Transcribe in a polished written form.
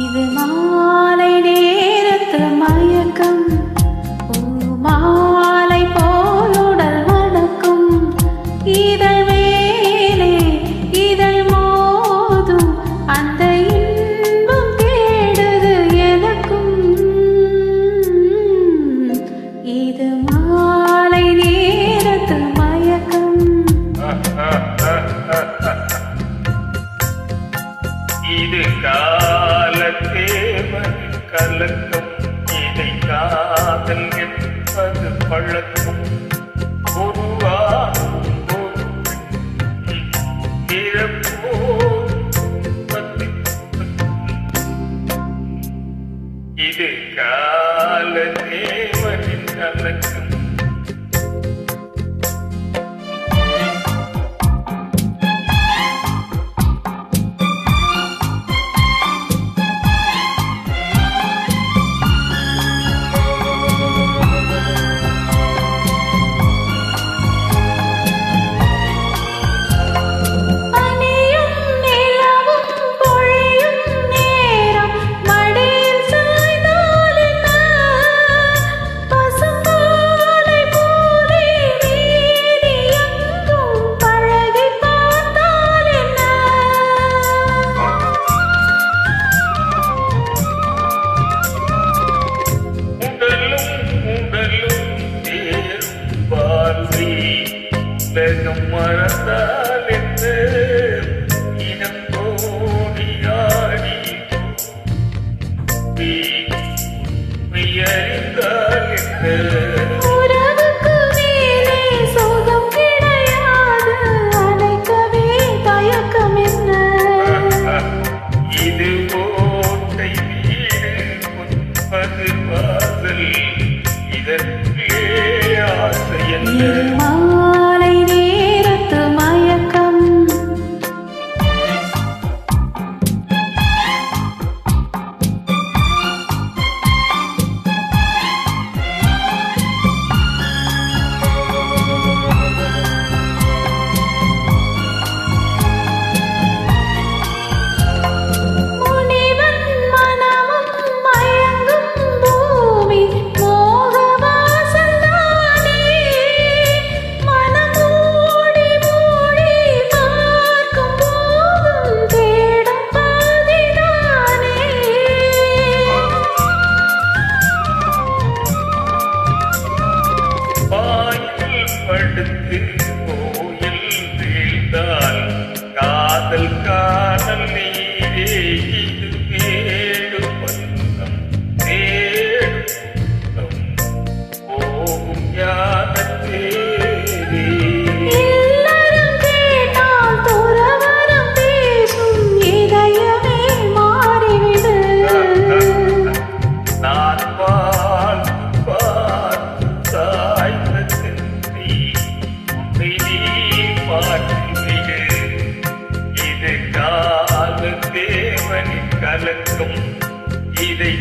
இது மாலை நேரத்து மயக்கம், மாலை போலுடல் நடக்கும், இதழ் மேலே இதழ் மோதும், அந்த இன்பம் தேடுது எனக்கும். இது மாலை நேரத்து மயக்கம். இது காலத்தேவன் கலக்கம், இதை காதல் என்பது பழக்கம். இது காலத்தேவனின் கலக்கம். மறந்தால் என்ன இனம் கோடியாடி அறிந்தால் என்ன இது கோட்டை வீடு முன்பது வாசல், இதற்கே ஆசை என்ன? கோயில் வீழ்ந்தால் காதல் காதல் நீரே, இது வேடு பந்தம் தேடும் போகும் யானத்தே. நான் இது காலத்தேவனின் கலக்கம், இதை